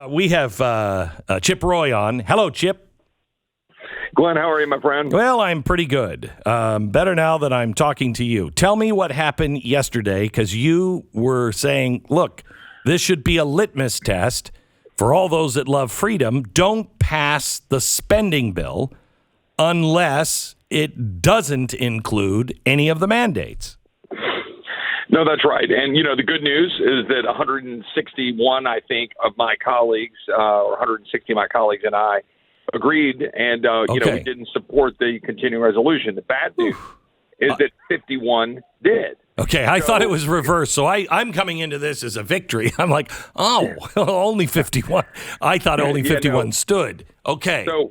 We have Chip Roy on. Hello, Chip. Glenn, how are you, my friend? Well, I'm pretty good. Better now that I'm talking to you. Tell me what happened yesterday, because you were saying, look, this should be a litmus test for all those that love freedom. Don't pass the spending bill unless it doesn't include any of the mandates. No, that's right. And, the good news is that 161, I think, of my colleagues, or 160 of my colleagues and I agreed, and, we didn't support the continuing resolution. The bad news is that 51 did. Okay, I thought it was reversed, so I'm coming into this as a victory. I'm like, only 51. I thought only 51 stood. Okay. So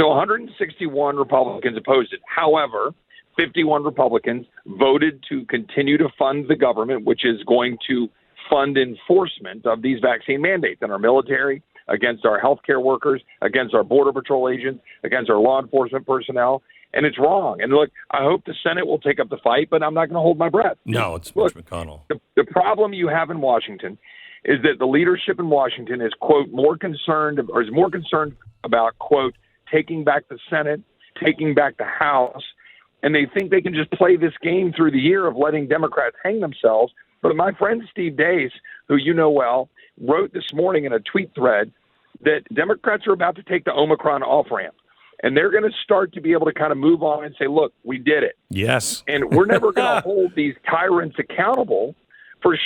161 Republicans opposed it. However, 51 Republicans voted to continue to fund the government, which is going to fund enforcement of these vaccine mandates in our military, against our healthcare workers, against our Border Patrol agents, against our law enforcement personnel. And it's wrong. And look, I hope the Senate will take up the fight, but I'm not going to hold my breath. No, it's Mitch McConnell. The problem you have in Washington is that the leadership in Washington is, quote, more concerned about, quote, taking back the Senate, taking back the House, and they think they can just play this game through the year of letting Democrats hang themselves. But my friend Steve Deace, who you know well, wrote this morning in a tweet thread that Democrats are about to take the Omicron off-ramp. And they're going to start to be able to kind of move on and say, look, we did it. Yes. And we're never going to hold these tyrants accountable for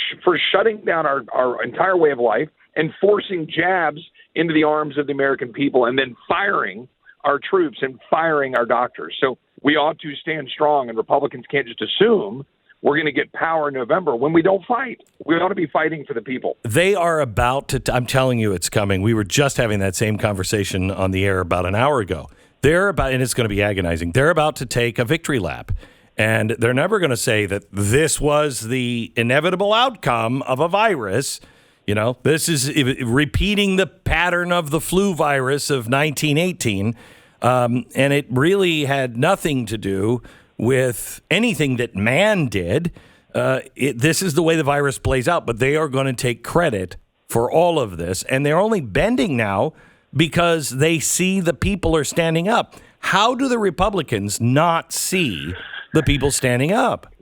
shutting down our entire way of life and forcing jabs into the arms of the American people and then firing our troops and firing our doctors. So we ought to stand strong, and Republicans can't just assume we're going to get power in November when we don't fight. We ought to be fighting for the people. They are about to, I'm telling you it's coming. We were just having that same conversation on the air about an hour ago. They're about, and it's going to be agonizing, they're about to take a victory lap. And they're never going to say that this was the inevitable outcome of a virus. This is repeating the pattern of the flu virus of 1918. And it really had nothing to do with anything that man did. This is the way the virus plays out, but they are going to take credit for all of this. And they're only bending now because they see the people are standing up. How do the Republicans not see the people standing up?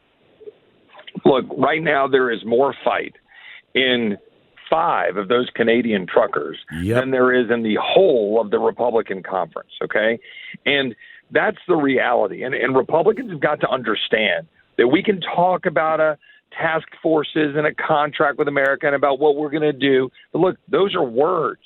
Look, right now there is more fight in 5 of those Canadian truckers than there is in the whole of the Republican conference, okay? And that's the reality. And Republicans have got to understand that we can talk about a task forces and a contract with America and about what we're going to do. But look, those are words.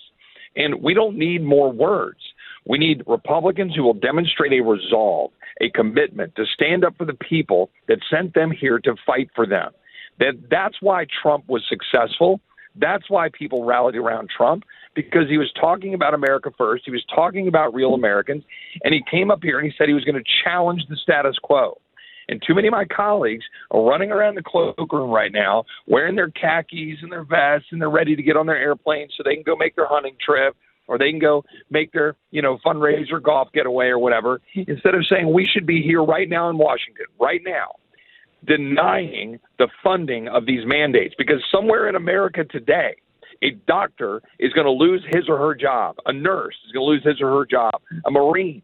And we don't need more words. We need Republicans who will demonstrate a resolve, a commitment to stand up for the people that sent them here to fight for them. That's why Trump was successful. That's why people rallied around Trump, because he was talking about America first. He was talking about real Americans. And he came up here and he said he was going to challenge the status quo. And too many of my colleagues are running around the cloakroom right now, wearing their khakis and their vests, and they're ready to get on their airplane so they can go make their hunting trip, or they can go make their, fundraiser golf getaway or whatever, instead of saying we should be here right now in Washington, right now, denying the funding of these mandates. Because somewhere in America today, a doctor is going to lose his or her job. A nurse is going to lose his or her job. A Marine,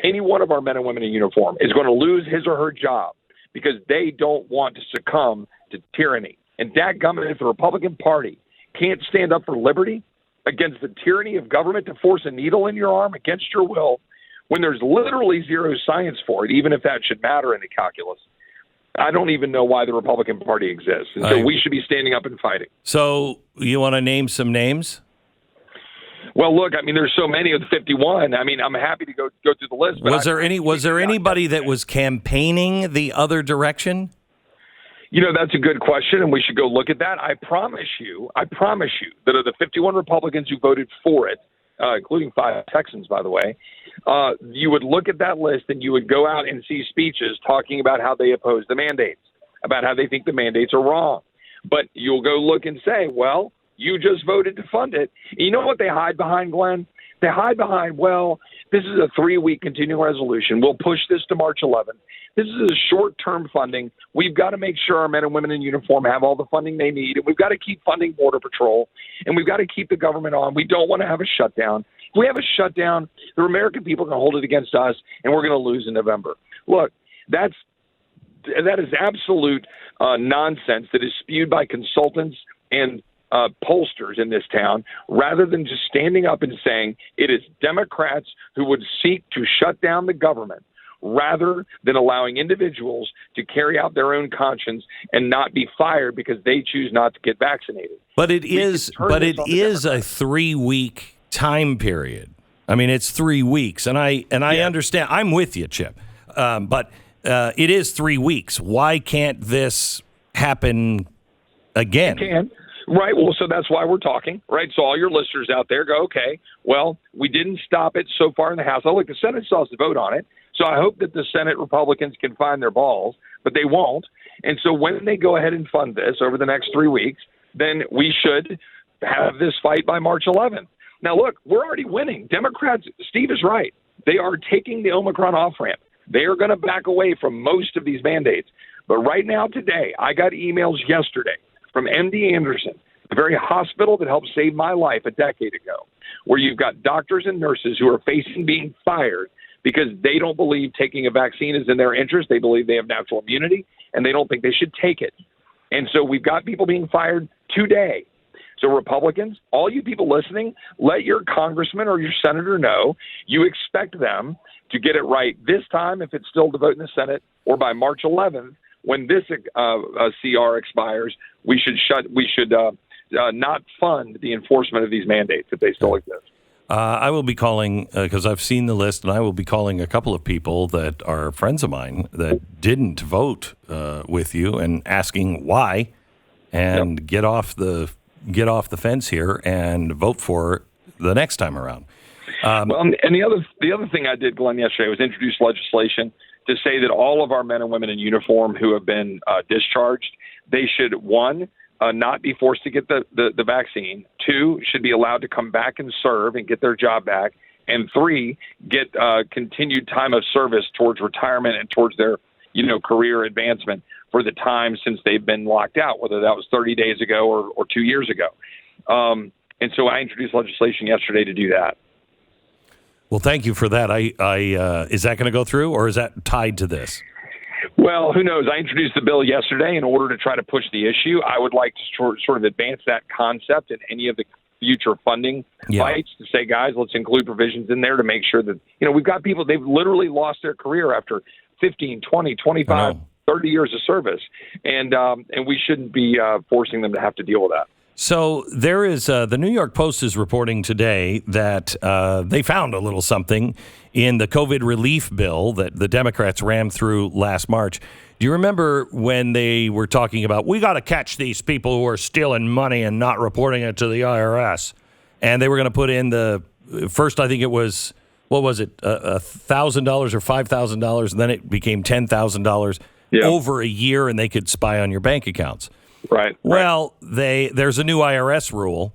any one of our men and women in uniform is going to lose his or her job because they don't want to succumb to tyranny. And dadgummit, if the Republican Party can't stand up for liberty against the tyranny of government to force a needle in your arm against your will, when there's literally zero science for it, even if that should matter in the calculus, I don't even know why the Republican Party exists. And so we should be standing up and fighting. So you want to name some names? Well, look, there's so many of the 51. I'm happy to go through the list. But Was there anybody that was campaigning the other direction? That's a good question, and we should go look at that. I promise you that of the 51 Republicans who voted for it, including 5 Texans, by the way, you would look at that list and you would go out and see speeches talking about how they oppose the mandates, about how they think the mandates are wrong. But you'll go look and say, well, you just voted to fund it. And you know what they hide behind, Glenn? They hide behind, well, this is a 3-week continuing resolution. We'll push this to March 11th. This is a short-term funding. We've got to make sure our men and women in uniform have all the funding they need, and we've got to keep funding Border Patrol, and we've got to keep the government on. We don't want to have a shutdown. If we have a shutdown, the American people are going to hold it against us, and we're going to lose in November. Look, that is absolute nonsense that is spewed by consultants and pollsters in this town, rather than just standing up and saying it is Democrats who would seek to shut down the government, rather than allowing individuals to carry out their own conscience and not be fired because they choose not to get vaccinated. But it is a 3-week time period. I mean, it's 3 weeks, and I understand. I'm with you, Chip. But it is 3 weeks. Why can't this happen again? It can. Right. Well, so that's why we're talking, right? So all your listeners out there go, okay, well, we didn't stop it so far in the House. Oh, look, the Senate still has to vote on it. So I hope that the Senate Republicans can find their balls, but they won't. And so when they go ahead and fund this over the next 3 weeks, then we should have this fight by March 11th. Now, look, we're already winning. Democrats, Steve is right. They are taking the Omicron off-ramp. They are going to back away from most of these mandates. But right now, today, I got emails yesterday from MD Anderson, the very hospital that helped save my life a decade ago, where you've got doctors and nurses who are facing being fired because they don't believe taking a vaccine is in their interest. They believe they have natural immunity, and they don't think they should take it. And so we've got people being fired today. So Republicans, all you people listening, let your congressman or your senator know you expect them to get it right this time if it's still to vote in the Senate, or by March 11th, when this CR expires, we should not fund the enforcement of these mandates if they still exist. I will be calling, because I've seen the list, and I will be calling a couple of people that are friends of mine that didn't vote with you and asking why, and get off the fence here and vote for the next time around. Well, and the other thing I did, Glenn, yesterday was introduce legislation to say that all of our men and women in uniform who have been discharged, they should, one, not be forced to get the vaccine, 2, should be allowed to come back and serve and get their job back, and 3, get continued time of service towards retirement and towards their career advancement for the time since they've been locked out, whether that was 30 days ago or 2 years ago. And so I introduced legislation yesterday to do that. Well, thank you for that. Is that going to go through, or is that tied to this? Well, who knows? I introduced the bill yesterday in order to try to push the issue. I would like to sort of advance that concept in any of the future funding fights to say, guys, let's include provisions in there to make sure that, we've got people, they've literally lost their career after 15, 20, 25, 30 years of service. And we shouldn't be forcing them to have to deal with that. So there is the New York Post is reporting today that they found a little something in the COVID relief bill that the Democrats rammed through last March. Do you remember when they were talking about, we got to catch these people who are stealing money and not reporting it to the IRS? And they were going to put in first, I think it was, what was it, $1,000 or $5,000, and then it became $10,000 over a year, and they could spy on your bank accounts. Right. Well, there's a new IRS rule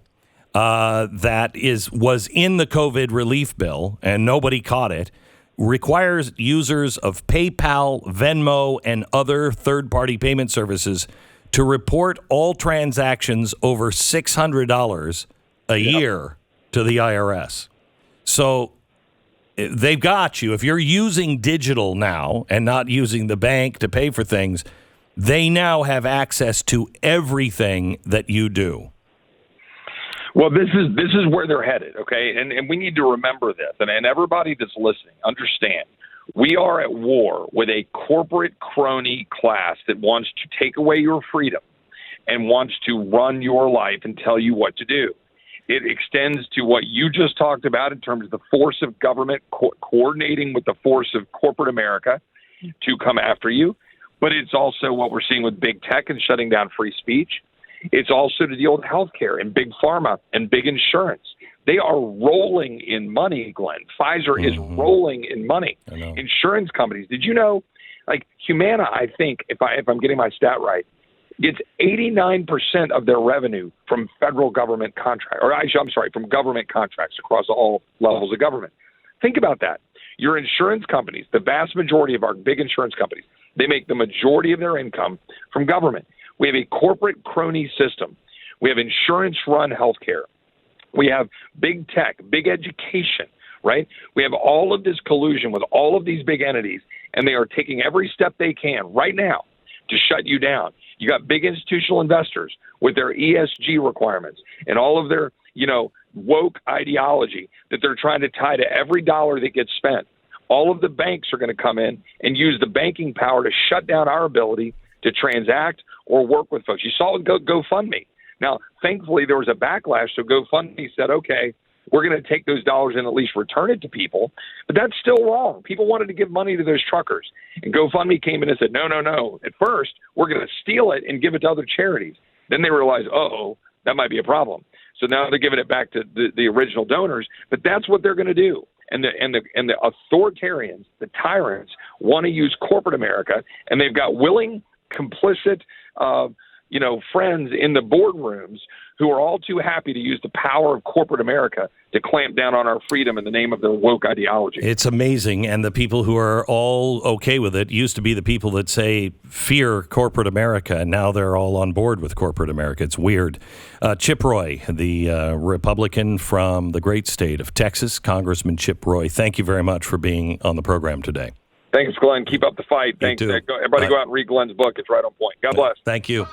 that was in the COVID relief bill, and nobody caught it. Requires users of PayPal, Venmo, and other third-party payment services to report all transactions over $600 a year to the IRS. So they've got you. If you're using digital now and not using the bank to pay for things, they now have access to everything that you do. Well, this is where they're headed, okay? And we need to remember this. And everybody that's listening, understand, we are at war with a corporate crony class that wants to take away your freedom and wants to run your life and tell you what to do. It extends to what you just talked about in terms of the force of government coordinating with the force of corporate America to come after you. But it's also what we're seeing with big tech and shutting down free speech. It's also to deal with healthcare and big pharma and big insurance. They are rolling in money, Glenn. Pfizer is rolling in money. Insurance companies. Did you know, like Humana, I think, if I'm getting my stat right, gets 89% of their revenue from federal government from government contracts across all levels of government. Think about that. Your insurance companies, the vast majority of our big insurance companies, they make the majority of their income from government. We have a corporate crony system. We have insurance-run healthcare. We have big tech, big education, right? We have all of this collusion with all of these big entities, and they are taking every step they can right now to shut you down. You got big institutional investors with their ESG requirements and all of their, woke ideology that they're trying to tie to every dollar that gets spent. All of the banks are going to come in and use the banking power to shut down our ability to transact or work with folks. You saw it with GoFundMe. Now, thankfully, there was a backlash, so GoFundMe said, okay, we're going to take those dollars and at least return it to people. But that's still wrong. People wanted to give money to those truckers. And GoFundMe came in and said, no. At first, we're going to steal it and give it to other charities. Then they realized, that might be a problem. So now they're giving it back to the original donors. But that's what they're going to do. And the authoritarians, the tyrants, want to use corporate America, and they've got willing, complicit friends in the boardrooms who are all too happy to use the power of corporate America to clamp down on our freedom in the name of their woke ideology. It's amazing. And the people who are all okay with it used to be the people that say fear corporate America, and now they're all on board with corporate America. It's weird. Chip Roy, the Republican from the great state of Texas, Congressman Chip Roy, thank you very much for being on the program today. Thanks, Glenn. Keep up the fight. Thanks. Everybody go out and read Glenn's book. It's right on point. God bless. Thank you.